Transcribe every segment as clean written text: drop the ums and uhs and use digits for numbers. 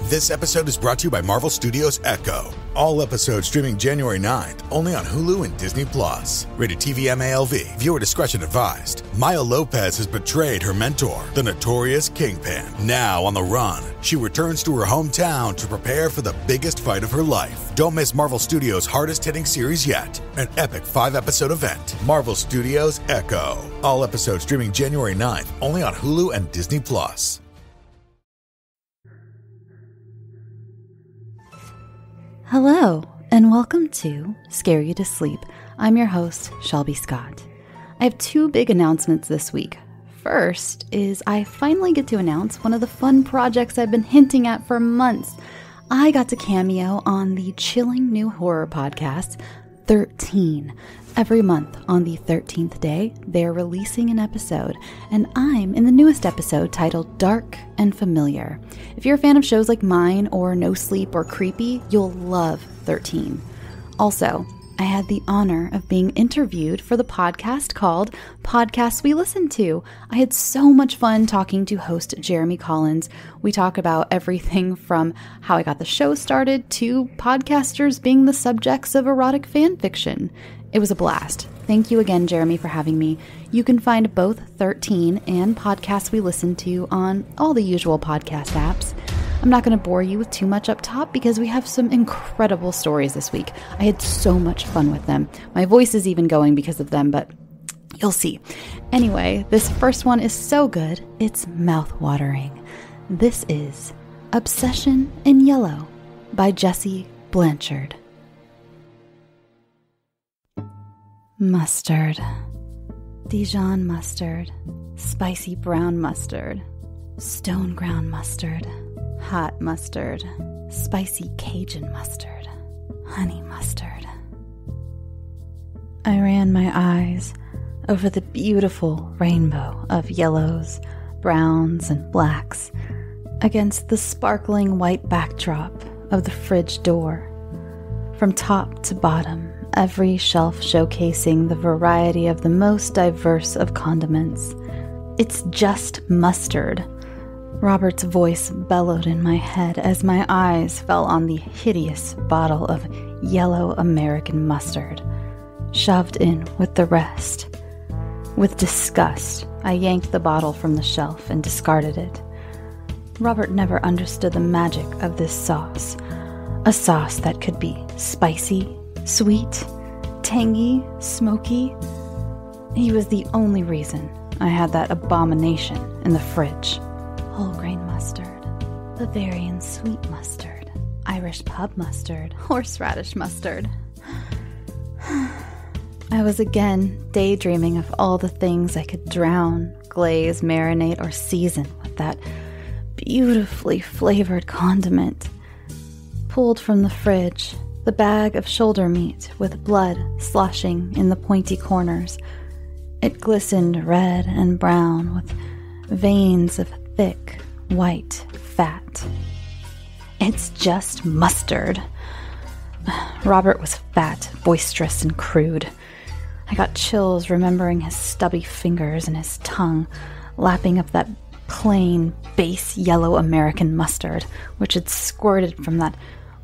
This episode is brought to you by Marvel Studios Echo. All episodes streaming January 9th, only on Hulu and Disney+. Rated TV MALV. Viewer discretion advised. Maya Lopez has betrayed her mentor, the notorious Kingpin. Now on the run, she returns to her hometown to prepare for the biggest fight of her life. Don't miss Marvel Studios' hardest-hitting series yet. An epic 5-episode event. Marvel Studios Echo. All episodes streaming January 9th, only on Hulu and Disney+. Hello, and welcome to Scare You to Sleep. I'm your host, Shelby Scott. I have two big announcements this week. First is I finally get to announce one of the fun projects I've been hinting at for months. I got to cameo on the chilling new horror podcast, 13. Every month on the 13th day, they're releasing an episode, and I'm in the newest episode titled Dark and Familiar. If you're a fan of shows like mine or No Sleep or Creepy, you'll love 13. Also, I had the honor of being interviewed for the podcast called Podcasts We Listen To. I had so much fun talking to host Jeremy Collins. We talk about everything from how I got the show started to podcasters being the subjects of erotic fan fiction. It was a blast. Thank you again, Jeremy, for having me. You can find both 13 and Podcasts We Listen To on all the usual podcast apps. I'm not going to bore you with too much up top because we have some incredible stories this week. I had so much fun with them. My voice is even going because of them, but you'll see. Anyway, this first one is so good, it's mouth-watering. This is Obsession in Yellow by Jessie Blanchard. Mustard. Dijon mustard. Spicy brown mustard. Stone ground mustard. Hot mustard. Spicy Cajun mustard. Honey mustard. I ran my eyes over the beautiful rainbow of yellows, browns, and blacks against the sparkling white backdrop of the fridge door. From top to bottom, every shelf showcasing the variety of the most diverse of condiments. It's just mustard. Robert's voice bellowed in my head as my eyes fell on the hideous bottle of yellow American mustard, shoved in with the rest. With disgust, I yanked the bottle from the shelf and discarded it. Robert never understood the magic of this sauce. A sauce that could be spicy, sweet, tangy, smoky. He was the only reason I had that abomination in the fridge. Whole grain mustard, Bavarian sweet mustard, Irish pub mustard, horseradish mustard. I was again daydreaming of all the things I could drown, glaze, marinate, or season with that beautifully flavored condiment. Pulled from the fridge, the bag of shoulder meat with blood sloshing in the pointy corners. It glistened red and brown with veins of thick, white fat. It's just mustard. Robert was fat, boisterous, and crude. I got chills remembering his stubby fingers and his tongue lapping up that plain, base yellow American mustard, which had squirted from that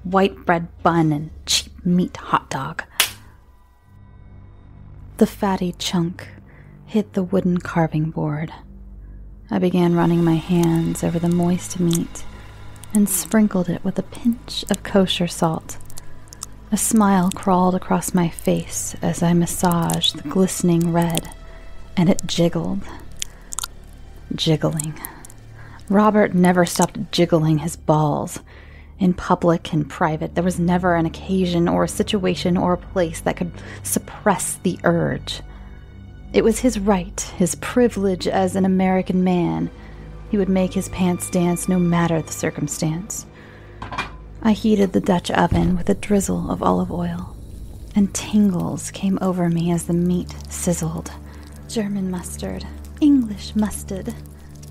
white bread bun and cheap meat hot dog. The fatty chunk hit the wooden carving board. I began running my hands over the moist meat and sprinkled it with a pinch of kosher salt. A smile crawled across my face as I massaged the glistening red, and it jiggled. Jiggling. Robert never stopped jiggling his balls. In public and private, there was never an occasion or a situation or a place that could suppress the urge. It was his right, his privilege as an American man. He would make his pants dance no matter the circumstance. I heated the Dutch oven with a drizzle of olive oil, and tingles came over me as the meat sizzled. German mustard, English mustard,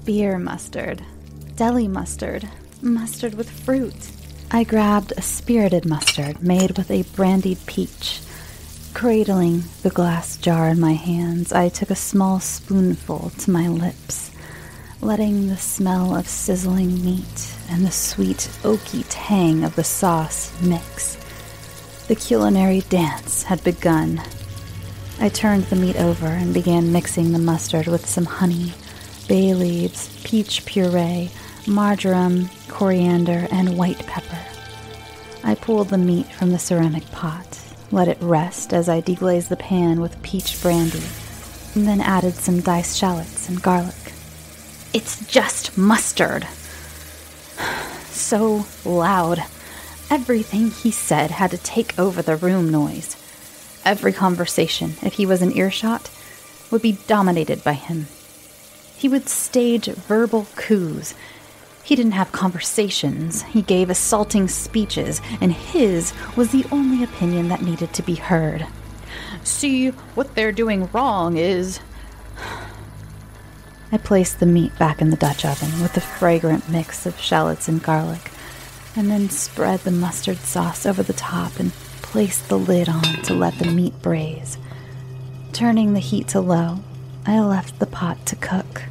beer mustard, deli mustard, mustard with fruit. I grabbed a spirited mustard made with a brandied peach. Cradling the glass jar in my hands, I took a small spoonful to my lips, letting the smell of sizzling meat and the sweet, oaky tang of the sauce mix. The culinary dance had begun. I turned the meat over and began mixing the mustard with some honey, bay leaves, peach puree, marjoram, coriander, and white pepper. I pulled the meat from the ceramic pot, let it rest as I deglazed the pan with peach brandy, and then added some diced shallots and garlic. It's just mustard. So loud. Everything he said had to take over the room noise. Every conversation, if he was in earshot, would be dominated by him. He would stage verbal coups. He didn't have conversations. He gave assaulting speeches, and his was the only opinion that needed to be heard. See, what they're doing wrong is... I placed the meat back in the Dutch oven with the fragrant mix of shallots and garlic, and then spread the mustard sauce over the top and placed the lid on to let the meat braise. Turning the heat to low, I left the pot to cook.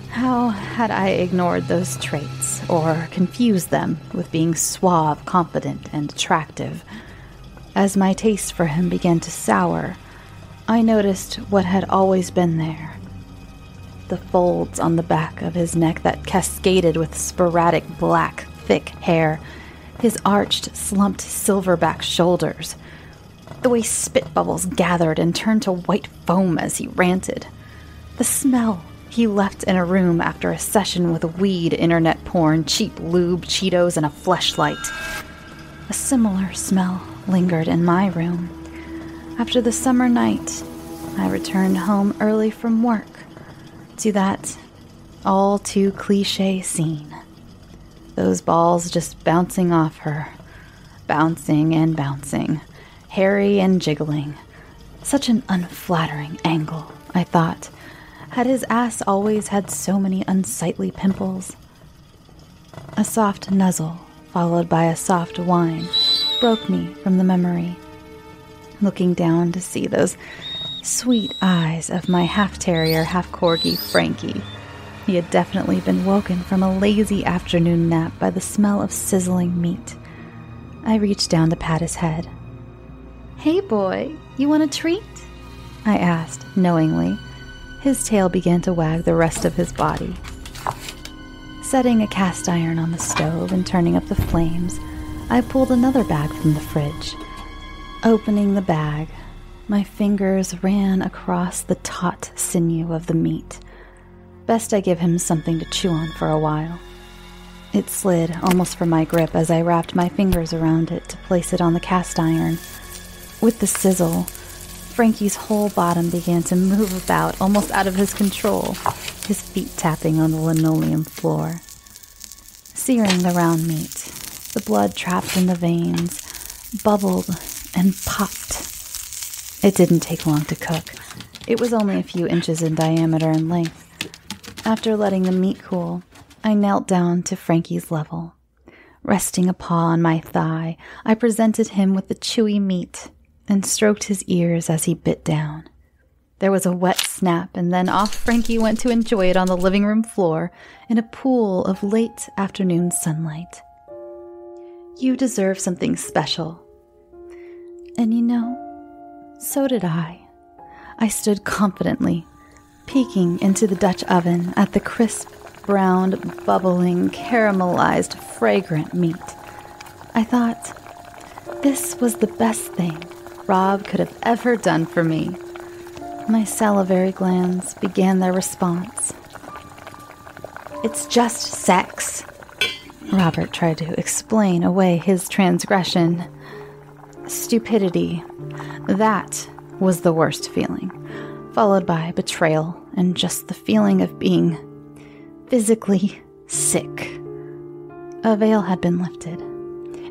How had I ignored those traits, or confused them with being suave, confident, and attractive? As my taste for him began to sour, I noticed what had always been there. The folds on the back of his neck that cascaded with sporadic black, thick hair, his arched, slumped silverback shoulders, the way spit bubbles gathered and turned to white foam as he ranted, the smell he left in a room after a session with weed, internet porn, cheap lube, Cheetos, and a fleshlight. A similar smell lingered in my room. After the summer night, I returned home early from work to that all too cliché scene. Those balls just bouncing off her, bouncing and bouncing, hairy and jiggling. Such an unflattering angle, I thought. Had his ass always had so many unsightly pimples? A soft nuzzle, followed by a soft whine, broke me from the memory. Looking down to see those sweet eyes of my half-terrier, half-corgi Frankie. He had definitely been woken from a lazy afternoon nap by the smell of sizzling meat. I reached down to pat his head. "Hey boy, you want a treat?" I asked, knowingly. His tail began to wag the rest of his body. Setting a cast iron on the stove and turning up the flames, I pulled another bag from the fridge. Opening the bag, my fingers ran across the taut sinew of the meat. Best I give him something to chew on for a while. It slid almost from my grip as I wrapped my fingers around it to place it on the cast iron. With the sizzle, Frankie's whole bottom began to move about, almost out of his control, his feet tapping on the linoleum floor. Searing the round meat, the blood trapped in the veins, bubbled and popped. It didn't take long to cook. It was only a few inches in diameter and length. After letting the meat cool, I knelt down to Frankie's level. Resting a paw on my thigh, I presented him with the chewy meat and stroked his ears as he bit down. There was a wet snap, and then off Frankie went to enjoy it on the living room floor in a pool of late afternoon sunlight. You deserve something special. And you know, so did I. I stood confidently, peeking into the Dutch oven at the crisp, browned, bubbling, caramelized, fragrant meat. I thought, this was the best thing Rob could have ever done for me. My salivary glands began their response. It's just sex. Robert tried to explain away his transgression. Stupidity. That was the worst feeling, followed by betrayal and just the feeling of being physically sick. A veil had been lifted,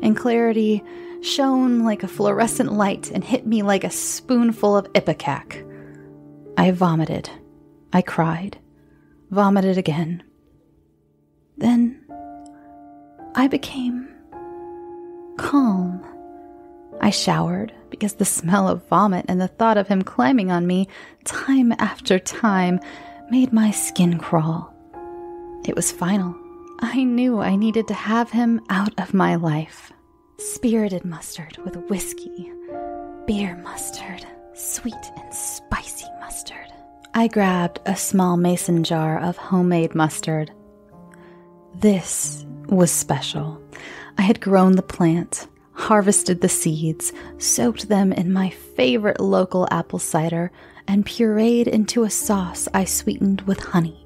and clarity shone like a fluorescent light and hit me like a spoonful of ipecac. I vomited. I cried. Vomited again. Then I became calm. I showered because the smell of vomit and the thought of him climbing on me time after time made my skin crawl. It was final. I knew I needed to have him out of my life. Spirited mustard with whiskey. Beer mustard. Sweet and spicy mustard. I grabbed a small mason jar of homemade mustard. This was special. I had grown the plant, harvested the seeds, soaked them in my favorite local apple cider, and pureed into a sauce I sweetened with honey.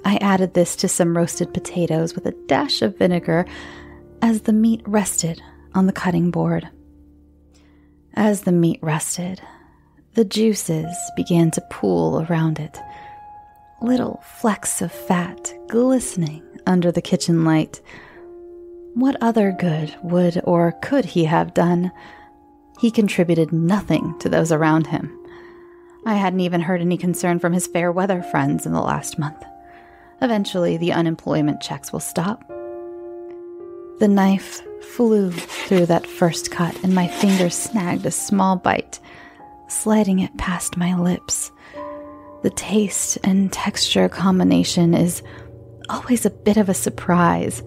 I added this to some roasted potatoes with a dash of vinegar as the meat rested on the cutting board. As the meat rested, the juices began to pool around it, little flecks of fat glistening under the kitchen light. What other good would or could he have done? He contributed nothing to those around him. I hadn't even heard any concern from his fair weather friends in the last month. Eventually, the unemployment checks will stop. The knife flew through that first cut, and my finger snagged a small bite, sliding it past my lips. The taste and texture combination is always a bit of a surprise.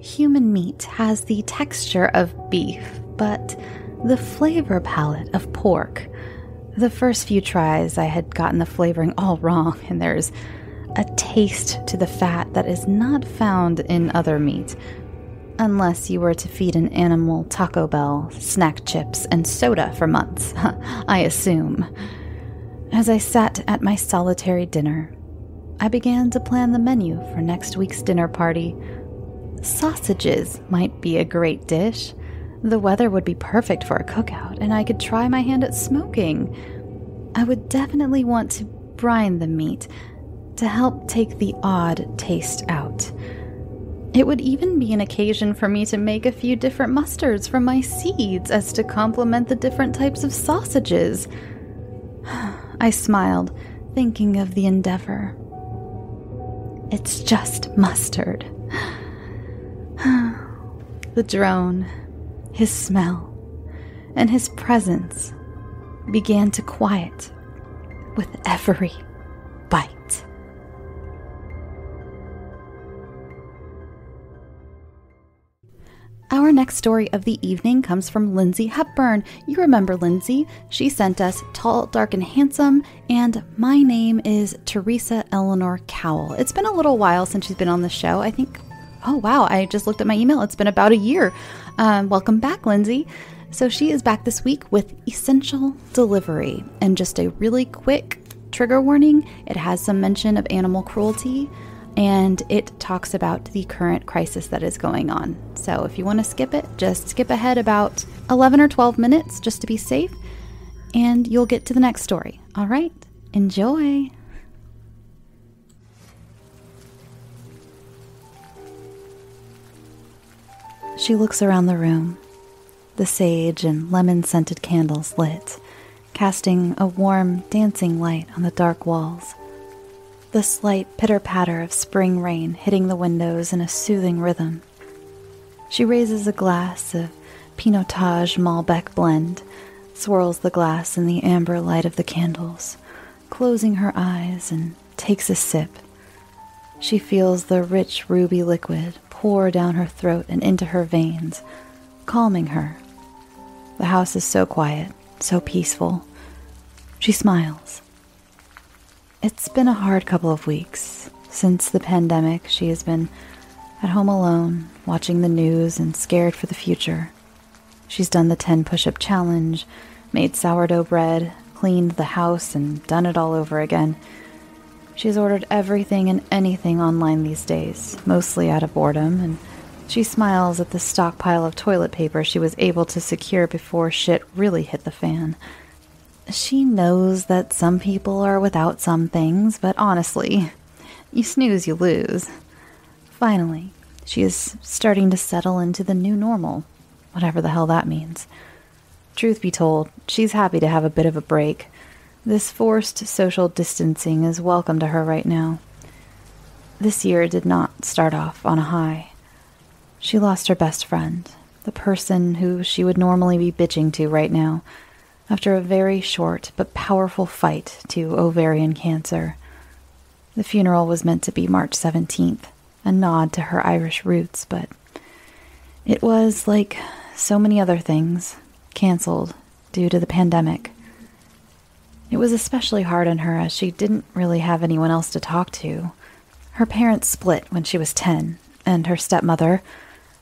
Human meat has the texture of beef, but the flavor palette of pork. The first few tries, I had gotten the flavoring all wrong, and there's a taste to the fat that is not found in other meat, unless you were to feed an animal Taco Bell, snack chips, and soda for months, I assume. As I sat at my solitary dinner, I began to plan the menu for next week's dinner party. Sausages might be a great dish. The weather would be perfect for a cookout, and I could try my hand at smoking. I would definitely want to brine the meat to help take the odd taste out. It would even be an occasion for me to make a few different mustards from my seeds as to complement the different types of sausages. I smiled, thinking of the endeavor. It's just mustard. The drone, his smell, and his presence began to quiet with every bite. Our next story of the evening comes from Lindsay Hepburn. You remember Lindsay. She sent us Tall, Dark, and Handsome, and my name is Teresa Eleanor Cowell. It's been a little while since she's been on the show. I think, oh wow, I just looked at my email. It's been about a year. Welcome back, Lindsay. So she is back this week with Essential Delivery. And just a really quick trigger warning, it has some mention of animal cruelty, and it talks about the current crisis that is going on. So if you want to skip it, just skip ahead about 11 or 12 minutes just to be safe, and you'll get to the next story. All right, enjoy. She looks around the room, the sage and lemon-scented candles lit, casting a warm, dancing light on the dark walls. The slight pitter-patter of spring rain hitting the windows in a soothing rhythm. She raises a glass of Pinotage Malbec blend, swirls the glass in the amber light of the candles, closing her eyes and takes a sip. She feels the rich ruby liquid pour down her throat and into her veins, calming her. The house is so quiet, so peaceful. She smiles. It's been a hard couple of weeks. Since the pandemic, she has been at home alone, watching the news and scared for the future. She's done the 10 push-up challenge, made sourdough bread, cleaned the house, and done it all over again. She's ordered everything and anything online these days, mostly out of boredom, and she smiles at the stockpile of toilet paper she was able to secure before shit really hit the fan. She knows that some people are without some things, but honestly, you snooze, you lose. Finally, she is starting to settle into the new normal, whatever the hell that means. Truth be told, she's happy to have a bit of a break. This forced social distancing is welcome to her right now. This year did not start off on a high. She lost her best friend, the person who she would normally be bitching to right now, after a very short but powerful fight to ovarian cancer. The funeral was meant to be March 17th, a nod to her Irish roots, but it was, like so many other things, canceled due to the pandemic. It was especially hard on her as she didn't really have anyone else to talk to. Her parents split when she was 10, and her stepmother,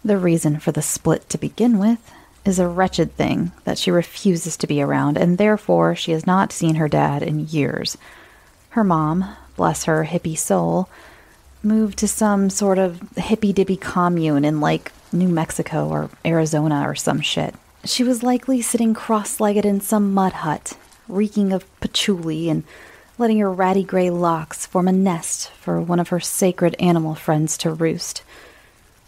the reason for the split to begin with, is a wretched thing that she refuses to be around, and therefore she has not seen her dad in years. Her mom, bless her hippie soul, moved to some sort of hippy-dippy commune in, like, New Mexico or Arizona or some shit. She was likely sitting cross-legged in some mud hut, reeking of patchouli and letting her ratty gray locks form a nest for one of her sacred animal friends to roost.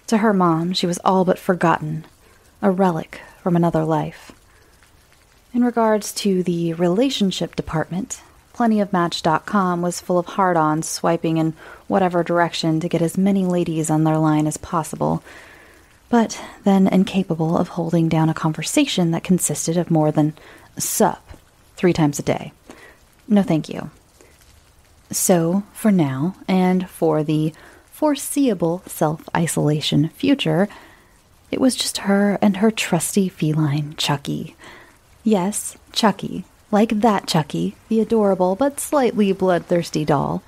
To her mom, she was all but forgotten, a relic from another life. In regards to the relationship department, Plenty of Match.com was full of hard-ons swiping in whatever direction to get as many ladies on their line as possible, but then incapable of holding down a conversation that consisted of more than sup 3 times a day. No thank you. So, for now, and for the foreseeable self-isolation future, it was just her and her trusty feline, Chucky. Yes, Chucky. Like that Chucky, the adorable but slightly bloodthirsty doll.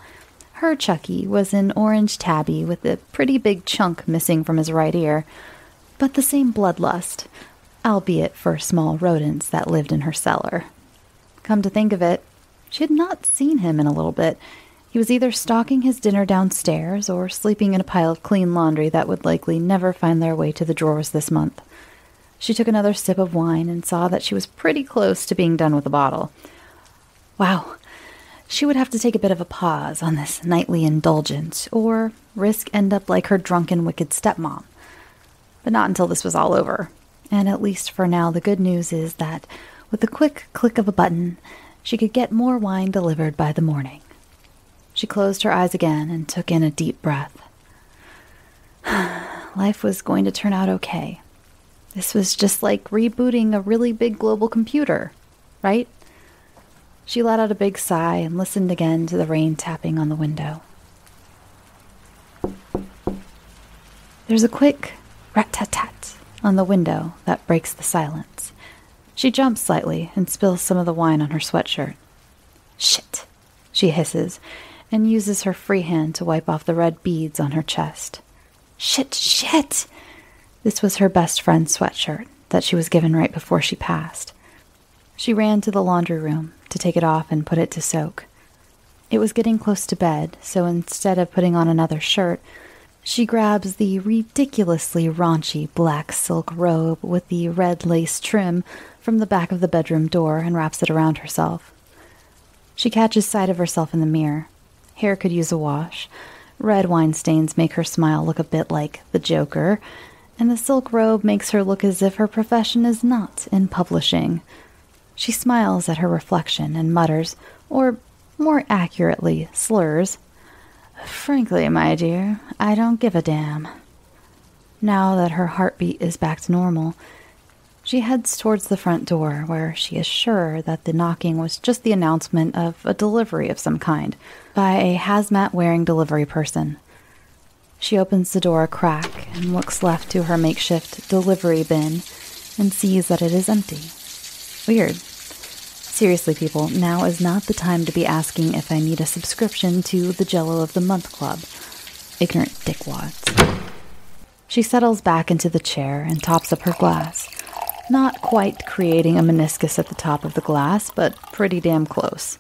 Her Chucky was an orange tabby with a pretty big chunk missing from his right ear, but the same bloodlust, albeit for small rodents that lived in her cellar. Come to think of it, she had not seen him in a little bit. He was either stalking his dinner downstairs or sleeping in a pile of clean laundry that would likely never find their way to the drawers this month. She took another sip of wine and saw that she was pretty close to being done with the bottle. Wow, she would have to take a bit of a pause on this nightly indulgence, or risk end up like her drunken, wicked stepmom. But not until this was all over. And at least for now, the good news is that with the quick click of a button, she could get more wine delivered by the morning. She closed her eyes again and took in a deep breath. Life was going to turn out okay. This was just like rebooting a really big global computer, right? She let out a big sigh and listened again to the rain tapping on the window. There's a quick rat-tat-tat on the window that breaks the silence. She jumps slightly and spills some of the wine on her sweatshirt. Shit, she hisses, and uses her free hand to wipe off the red beads on her chest. Shit! This was her best friend's sweatshirt that she was given right before she passed. She ran to the laundry room to take it off and put it to soak. It was getting close to bed, so instead of putting on another shirt, she grabs the ridiculously raunchy black silk robe with the red lace trim from the back of the bedroom door and wraps it around herself. She catches sight of herself in the mirror. Hair could use a wash. Red wine stains make her smile look a bit like the Joker, and the silk robe makes her look as if her profession is not in publishing. She smiles at her reflection and mutters, or more accurately, slurs, "Frankly, my dear, I don't give a damn." Now that her heartbeat is back to normal, she heads towards the front door, where she is sure that the knocking was just the announcement of a delivery of some kind by a hazmat-wearing delivery person. She opens the door a crack and looks left to her makeshift delivery bin and sees that it is empty. Weird. Seriously, people, now is not the time to be asking if I need a subscription to the Jello of the Month Club. Ignorant dickwads. She settles back into the chair and tops up her glass, not quite creating a meniscus at the top of the glass, but pretty damn close.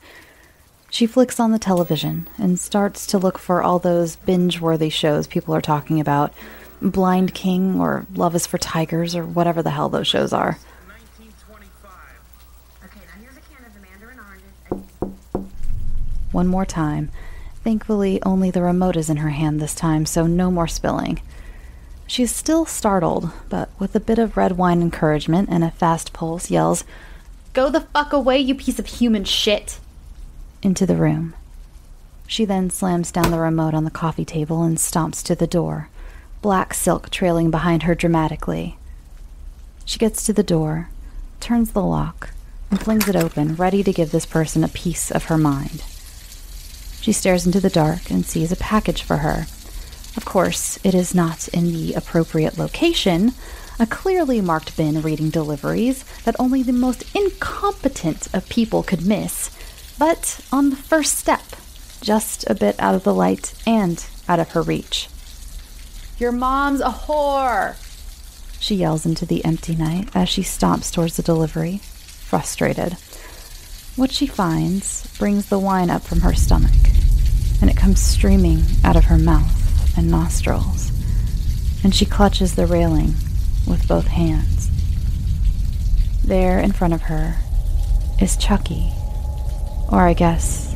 She flicks on the television and starts to look for all those binge-worthy shows people are talking about, Blind King or Love is for Tigers or whatever the hell those shows are. One more time. Thankfully, only the remote is in her hand this time, so no more spilling. She is still startled, but with a bit of red wine encouragement and a fast pulse, yells, "Go the fuck away, you piece of human shit!" into the room. She then slams down the remote on the coffee table and stomps to the door, black silk trailing behind her dramatically. She gets to the door, turns the lock, and flings it open, ready to give this person a piece of her mind. She stares into the dark and sees a package for her, Of course, it is not in the appropriate location, a clearly marked bin reading deliveries that only the most incompetent of people could miss, but on the first step, just a bit out of the light and out of her reach. "Your mom's a whore!" she yells into the empty night as she stomps towards the delivery, frustrated. What she finds brings the wine up from her stomach, and it comes streaming out of her mouth and nostrils, and she clutches the railing with both hands. There in front of her is Chucky, or I guess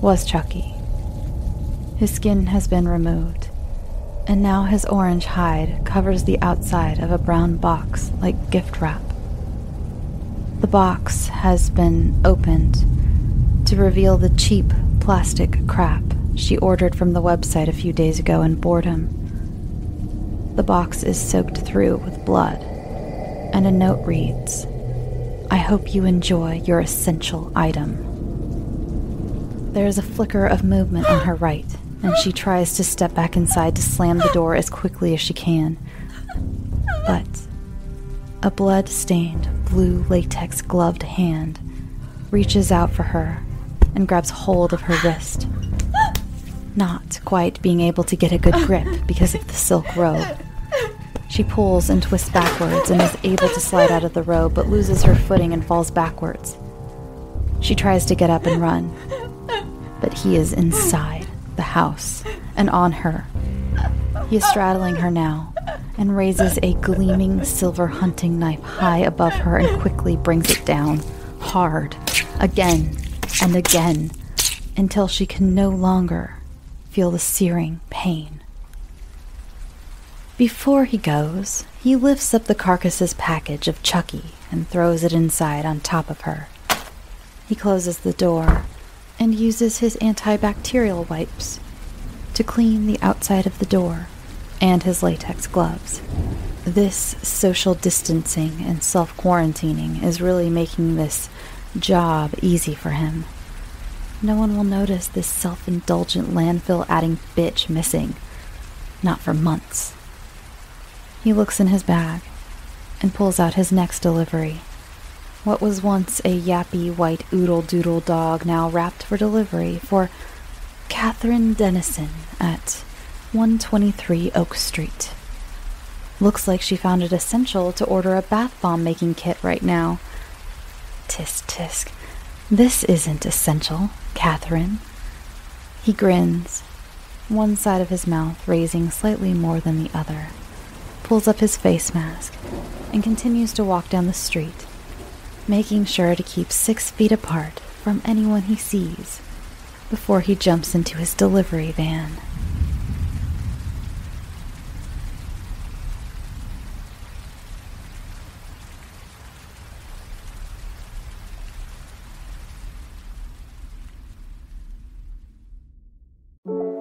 was Chucky. His skin has been removed, and now his orange hide covers the outside of a brown box like gift wrap. The box has been opened to reveal the cheap plastic crap she ordered from the website a few days ago in boredom. The box is soaked through with blood, and a note reads, "I hope you enjoy your essential item." There is a flicker of movement on her right, and she tries to step back inside to slam the door as quickly as she can. But a blood-stained, blue latex-gloved hand reaches out for her and grabs hold of her wrist, not quite being able to get a good grip because of the silk robe. She pulls and twists backwards and is able to slide out of the robe, but loses her footing and falls backwards. She tries to get up and run, but he is inside the house and on her. He is straddling her now and raises a gleaming silver hunting knife high above her and quickly brings it down, hard, again and again, until she can no longer feel the searing pain. Before he goes, he lifts up the carcass's package of Chucky and throws it inside on top of her. He closes the door and uses his antibacterial wipes to clean the outside of the door and his latex gloves. This social distancing and self-quarantining is really making this job easy for him. No one will notice this self-indulgent landfill-adding bitch missing. Not for months. He looks in his bag and pulls out his next delivery. What was once a yappy white oodle-doodle dog now wrapped for delivery for Catherine Dennison at 123 Oak Street. Looks like she found it essential to order a bath bomb making kit right now. Tisk tisk. This isn't essential, Catherine. He grins, one side of his mouth raising slightly more than the other, pulls up his face mask, and continues to walk down the street, making sure to keep 6 feet apart from anyone he sees before he jumps into his delivery van.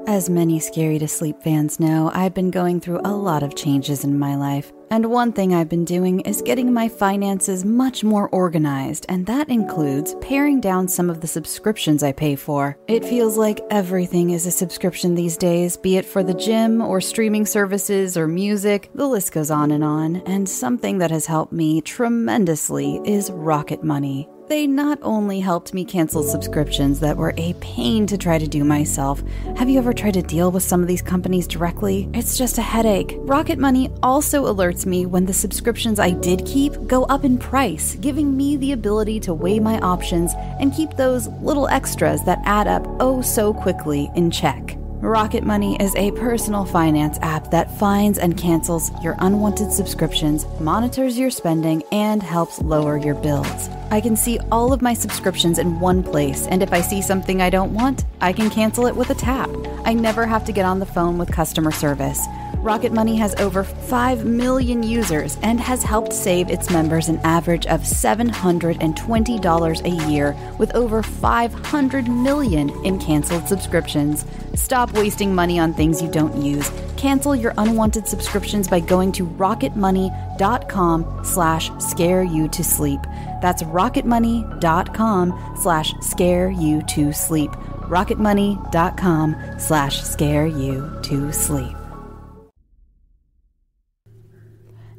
As many Scary to Sleep fans know, I've been going through a lot of changes in my life, and one thing I've been doing is getting my finances much more organized, and that includes paring down some of the subscriptions I pay for. It feels like everything is a subscription these days, be it for the gym or streaming services or music, the list goes on, and something that has helped me tremendously is Rocket Money. They not only helped me cancel subscriptions that were a pain to try to do myself. Have you ever tried to deal with some of these companies directly? It's just a headache. Rocket Money also alerts me when the subscriptions I did keep go up in price, giving me the ability to weigh my options and keep those little extras that add up oh so quickly in check. Rocket Money is a personal finance app that finds and cancels your unwanted subscriptions, monitors your spending, and helps lower your bills. I can see all of my subscriptions in one place, and if I see something I don't want, I can cancel it with a tap. I never have to get on the phone with customer service. Rocket Money has over 5 million users and has helped save its members an average of $720 a year with over 500 million in canceled subscriptions. Stop wasting money on things you don't use. Cancel your unwanted subscriptions by going to rocketmoney.com/scareyoutosleep. That's rocketmoney.com/scareyoutosleep. rocketmoney.com/scareyoutosleep. to sleep.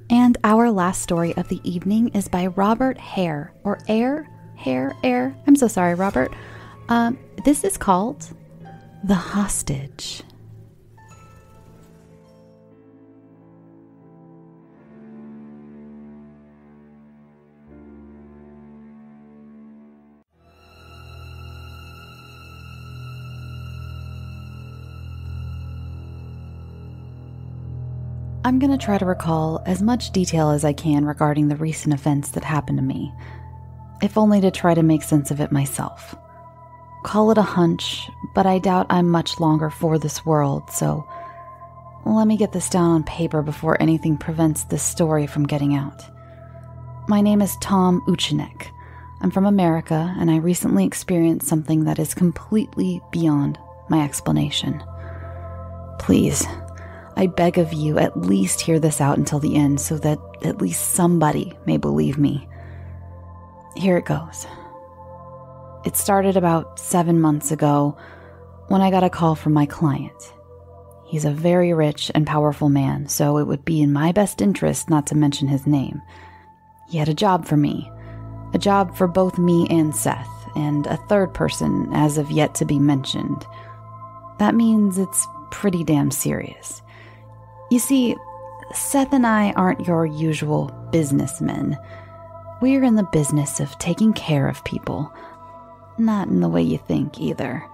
And our last story of the evening is by Robert Herr, or Herr. I'm so sorry, Robert. This is called The Hostage. I'm going to try to recall as much detail as I can regarding the recent events that happened to me, if only to try to make sense of it myself. Call it a hunch, but I doubt I'm much longer for this world, so let me get this down on paper before anything prevents this story from getting out. My name is Tom Uchinek. I'm from America, and I recently experienced something that is completely beyond my explanation. Please, I beg of you, at least hear this out until the end so that at least somebody may believe me. Here it goes. It started about 7 months ago when I got a call from my client. He's a very rich and powerful man, so it would be in my best interest not to mention his name. He had a job for me, a job for both me and Seth, and a third person as of yet to be mentioned. That means it's pretty damn serious. You see, Seth and I aren't your usual businessmen. We're in the business of taking care of people. Not in the way you think, either.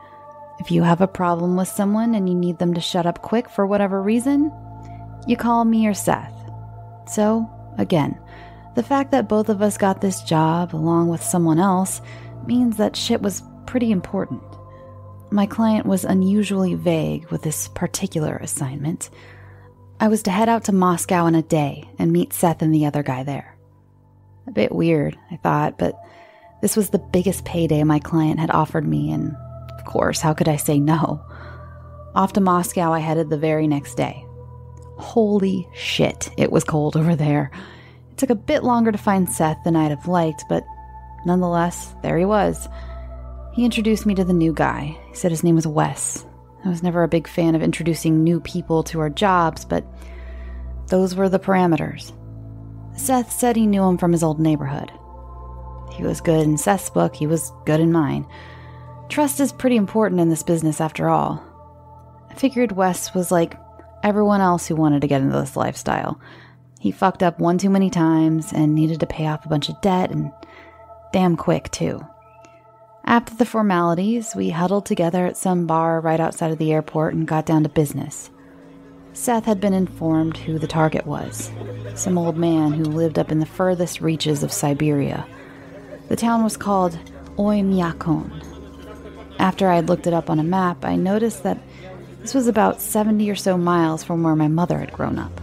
If you have a problem with someone and you need them to shut up quick for whatever reason, you call me or Seth. So, again, the fact that both of us got this job along with someone else means that shit was pretty important. My client was unusually vague with this particular assignment. I was to head out to Moscow in a day and meet Seth and the other guy there. A bit weird, I thought, but this was the biggest payday my client had offered me, and of course, how could I say no? Off to Moscow I headed the very next day. Holy shit, it was cold over there. It took a bit longer to find Seth than I'd have liked, but nonetheless, there he was. He introduced me to the new guy. He said his name was Wes. I was never a big fan of introducing new people to our jobs, but those were the parameters. Seth said he knew him from his old neighborhood. He was good in Seth's book, he was good in mine. Trust is pretty important in this business after all. I figured Wes was like everyone else who wanted to get into this lifestyle. He fucked up one too many times and needed to pay off a bunch of debt, and damn quick too. After the formalities, we huddled together at some bar right outside of the airport and got down to business. Seth had been informed who the target was, some old man who lived up in the furthest reaches of Siberia. The town was called Oymyakon. After I had looked it up on a map, I noticed that this was about 70 or so miles from where my mother had grown up.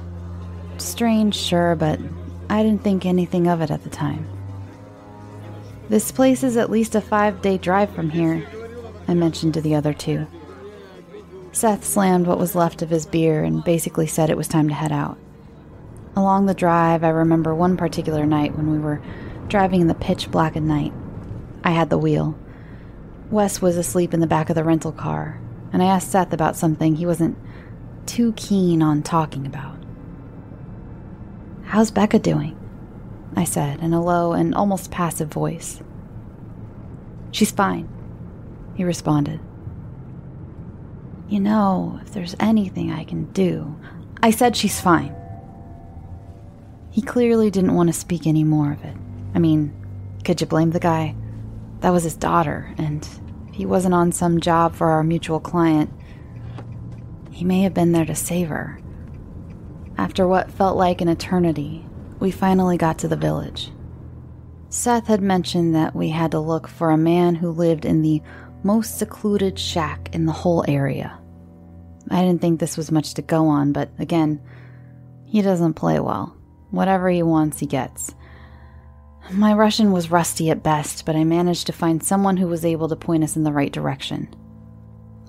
Strange, sure, but I didn't think anything of it at the time. This place is at least a 5-day drive from here, I mentioned to the other two. Seth slammed what was left of his beer and basically said it was time to head out. Along the drive, I remember one particular night when we were driving in the pitch black of night. I had the wheel. Wes was asleep in the back of the rental car, and I asked Seth about something he wasn't too keen on talking about. "How's Becca doing?" I said in a low and almost passive voice. "She's fine," he responded. "You know, if there's anything I can do..." I said she's fine. He clearly didn't want to speak any more of it. I mean, could you blame the guy? That was his daughter, and if he wasn't on some job for our mutual client, he may have been there to save her. After what felt like an eternity, we finally got to the village. Seth had mentioned that we had to look for a man who lived in the most secluded shack in the whole area. I didn't think this was much to go on, but again, he doesn't play well. Whatever he wants, he gets. My Russian was rusty at best, but I managed to find someone who was able to point us in the right direction.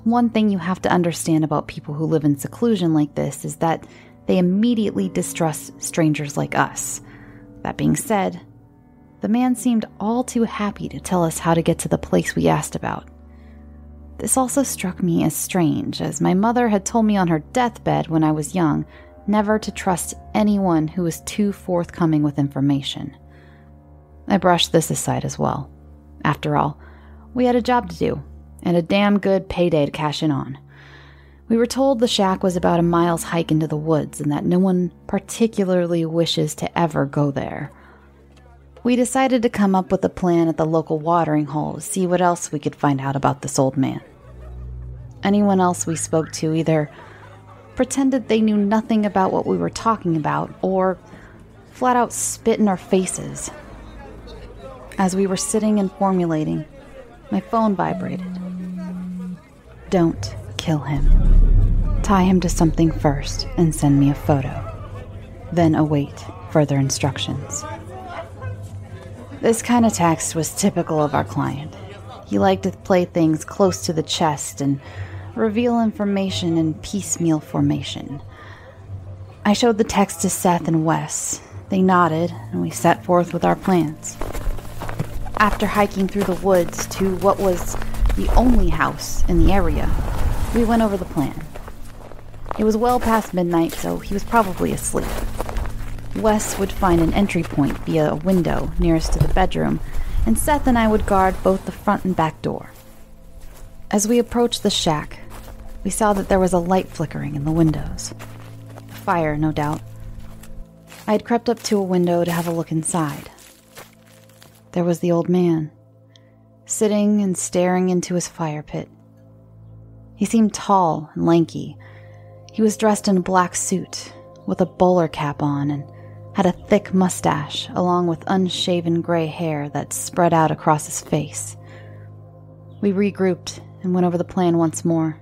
One thing you have to understand about people who live in seclusion like this is that they immediately distrust strangers like us. That being said, the man seemed all too happy to tell us how to get to the place we asked about. This also struck me as strange, as my mother had told me on her deathbed when I was young never to trust anyone who was too forthcoming with information. I brushed this aside as well. After all, we had a job to do, and a damn good payday to cash in on. We were told the shack was about a mile's hike into the woods and that no one particularly wishes to ever go there. We decided to come up with a plan at the local watering hole to see what else we could find out about this old man. Anyone else we spoke to either pretended they knew nothing about what we were talking about or flat out spit in our faces. As we were sitting and formulating, my phone vibrated. Don't kill him. Tie him to something first and send me a photo. Then await further instructions. This kind of text was typical of our client. He liked to play things close to the chest and reveal information in piecemeal formation. I showed the text to Seth and Wes. They nodded, and we set forth with our plans. After hiking through the woods to what was the only house in the area, we went over the plan. It was well past midnight, so he was probably asleep. Wes would find an entry point via a window nearest to the bedroom, and Seth and I would guard both the front and back door. As we approached the shack, we saw that there was a light flickering in the windows. A fire, no doubt. I had crept up to a window to have a look inside. There was the old man, sitting and staring into his fire pit. He seemed tall and lanky. He was dressed in a black suit, with a bowler cap on, and had a thick mustache, along with unshaven gray hair that spread out across his face. We regrouped and went over the plan once more.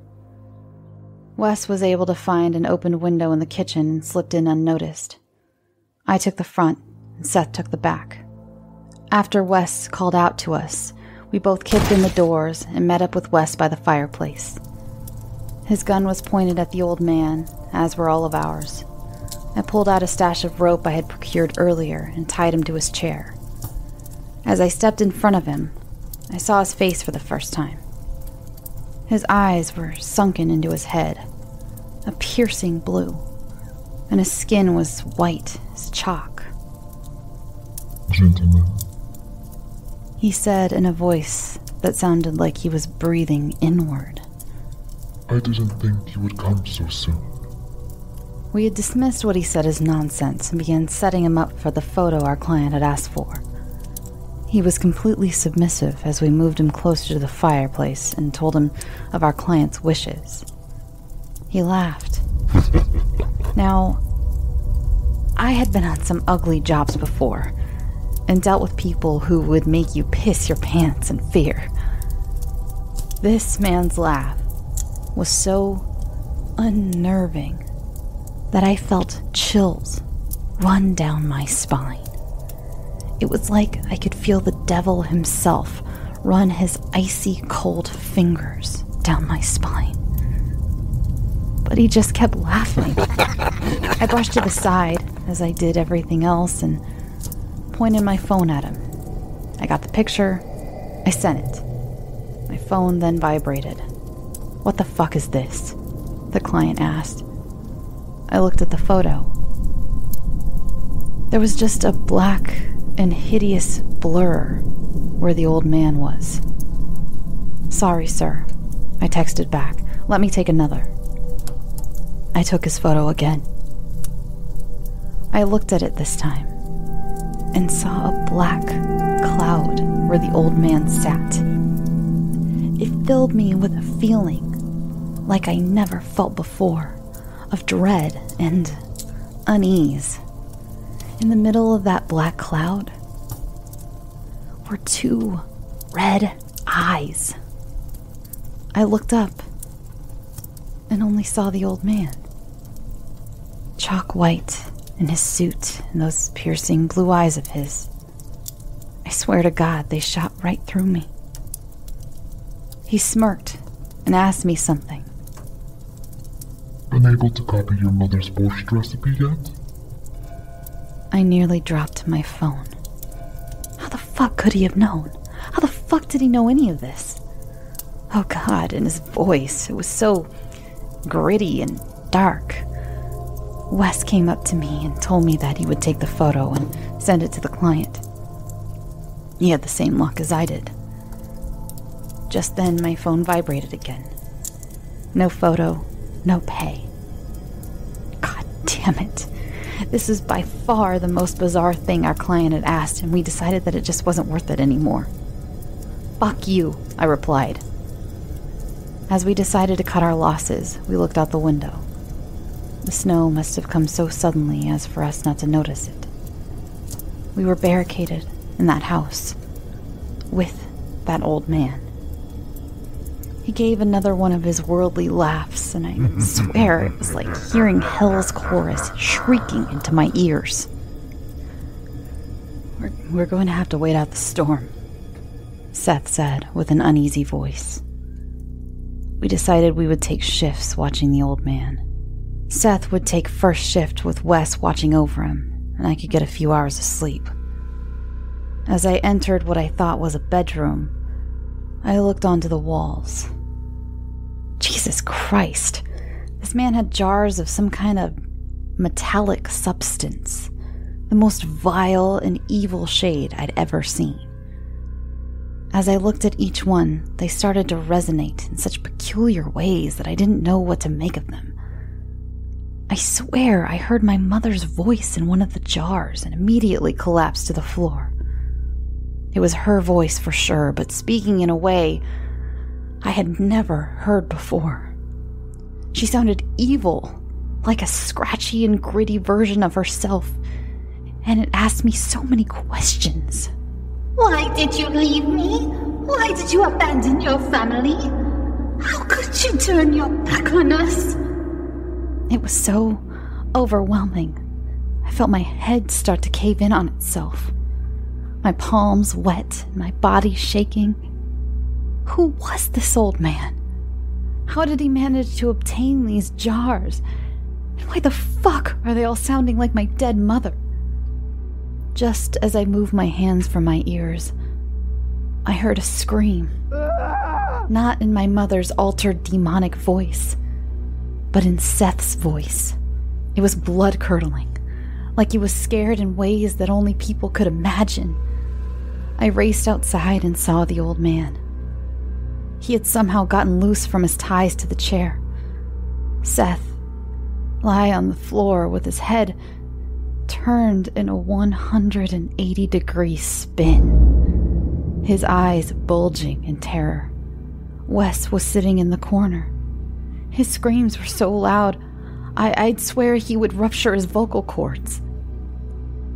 Wes was able to find an opened window in the kitchen and slipped in unnoticed. I took the front, and Seth took the back. After Wes called out to us, we both kicked in the doors and met up with Wes by the fireplace. His gun was pointed at the old man, as were all of ours. I pulled out a stash of rope I had procured earlier and tied him to his chair. As I stepped in front of him, I saw his face for the first time. His eyes were sunken into his head, a piercing blue, and his skin was white as chalk. "Gentlemen," he said in a voice that sounded like he was breathing inward. "I didn't think you would come so soon." We had dismissed what he said as nonsense and began setting him up for the photo our client had asked for. He was completely submissive as we moved him closer to the fireplace and told him of our client's wishes. He laughed. Now, I had been on some ugly jobs before and dealt with people who would make you piss your pants in fear. This man's laugh was so unnerving that I felt chills run down my spine. It was like I could feel the devil himself run his icy cold fingers down my spine. But he just kept laughing. I brushed to the side, as I did everything else, and pointed my phone at him. I got the picture. I sent it. My phone then vibrated. "What the fuck is this?" the client asked. I looked at the photo. There was just a black and hideous blur where the old man was. "Sorry, sir," I texted back. "Let me take another." I took his photo again. I looked at it this time and saw a black cloud where the old man sat. It filled me with a feeling like I never felt before, of dread and unease. In the middle of that black cloud were two red eyes. I looked up and only saw the old man. Chalk white in his suit and those piercing blue eyes of his. I swear to God, they shot right through me. He smirked and asked me something. "Been able to copy your mother's borscht recipe yet?" I nearly dropped my phone. How the fuck could he have known? How the fuck did he know any of this? Oh God, and his voice, it was so gritty and dark. Wes came up to me and told me that he would take the photo and send it to the client. He had the same luck as I did. Just then, my phone vibrated again. No photo, no pay. God damn it. This is by far the most bizarre thing our client had asked, and we decided that it just wasn't worth it anymore. Fuck you, I replied. As we decided to cut our losses, we looked out the window. The snow must have come so suddenly as for us not to notice it. We were barricaded in that house with that old man. He gave another one of his worldly laughs, and I swear it was like hearing hell's chorus shrieking into my ears. We're going to have to wait out the storm, Seth said with an uneasy voice. We decided we would take shifts watching the old man. Seth would take first shift with Wes watching over him, and I could get a few hours of sleep. As I entered what I thought was a bedroom, I looked onto the walls. Jesus Christ, this man had jars of some kind of metallic substance, the most vile and evil shade I'd ever seen. As I looked at each one, they started to resonate in such peculiar ways that I didn't know what to make of them. I swear I heard my mother's voice in one of the jars and immediately collapsed to the floor. It was her voice for sure, but speaking in a way I had never heard before. She sounded evil, like a scratchy and gritty version of herself, and it asked me so many questions. Why did you leave me? Why did you abandon your family? How could you turn your back on us? It was so overwhelming. I felt my head start to cave in on itself. My palms wet, my body shaking. Who was this old man? How did he manage to obtain these jars? And why the fuck are they all sounding like my dead mother? Just as I moved my hands from my ears, I heard a scream. Not in my mother's altered demonic voice, but in Seth's voice. It was blood-curdling, like he was scared in ways that only people could imagine. I raced outside and saw the old man. He had somehow gotten loose from his ties to the chair. Seth lay on the floor with his head turned in a 180-degree spin, his eyes bulging in terror. Wes was sitting in the corner. His screams were so loud, I'd swear he would rupture his vocal cords.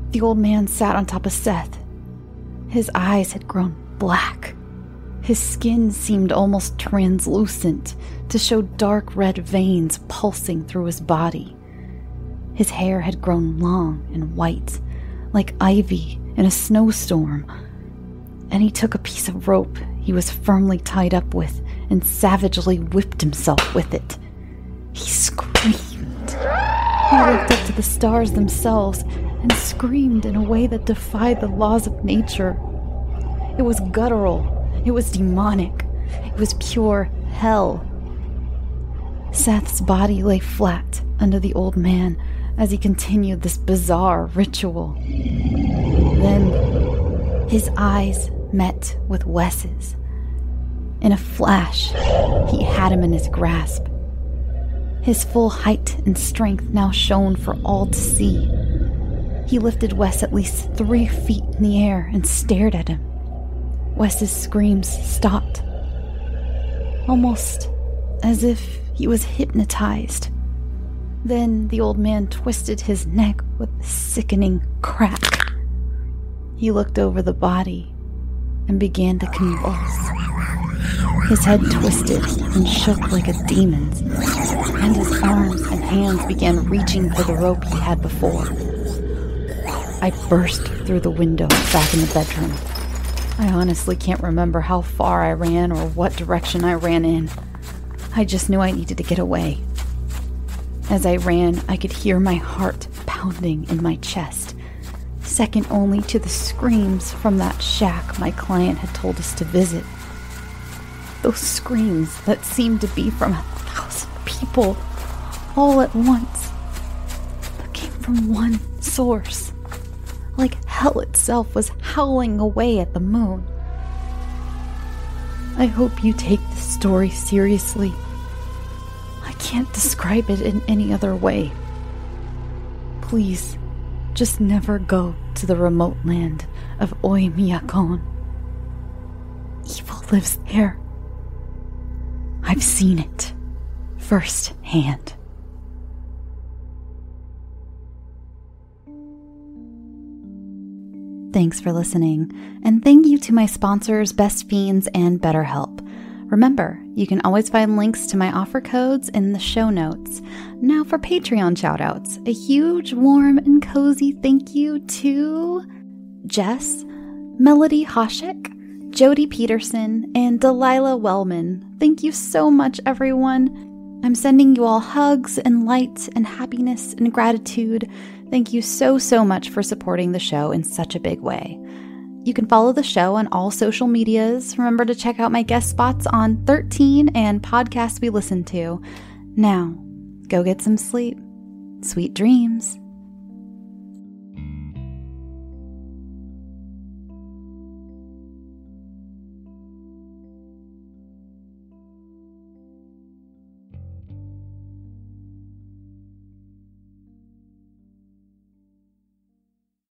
The old man sat on top of Seth. His eyes had grown black. His skin seemed almost translucent to show dark red veins pulsing through his body. His hair had grown long and white, like ivy in a snowstorm, and he took a piece of rope he was firmly tied up with and savagely whipped himself with it. He screamed. He looked up to the stars themselves and screamed in a way that defied the laws of nature. It was guttural. It was demonic. It was pure hell. Seth's body lay flat under the old man as he continued this bizarre ritual. Then his eyes met with Wes's. In a flash, he had him in his grasp. His full height and strength now shone for all to see. He lifted Wes at least 3 feet in the air and stared at him. Wes's screams stopped, almost as if he was hypnotized. Then the old man twisted his neck with a sickening crack. He looked over the body and began to convulse. His head twisted and shook like a demon's, and his arms and hands began reaching for the rope he had before. I burst through the window back in the bedroom. I honestly can't remember how far I ran or what direction I ran in. I just knew I needed to get away. As I ran, I could hear my heart pounding in my chest, second only to the screams from that shack my client had told us to visit. Those screams that seemed to be from 1,000 people all at once, but came from one source, like hell itself was howling away at the moon. I hope you take this story seriously. I can't describe it in any other way. Please, just never go to the remote land of Oymyakon. Evil lives there. I've seen it firsthand. Thanks for listening, and thank you to my sponsors, Best Fiends and BetterHelp. Remember, you can always find links to my offer codes in the show notes. Now for Patreon shoutouts, a huge, warm, and cozy thank you to Jess, Melody Hoshek, Jody Peterson, and Delilah Wellman. Thank you so much, everyone. I'm sending you all hugs and light and happiness and gratitude. Thank you so much for supporting the show in such a big way. You can follow the show on all social medias. Remember to check out my guest spots on 13 and podcasts we listen to. Now, go get some sleep. Sweet dreams.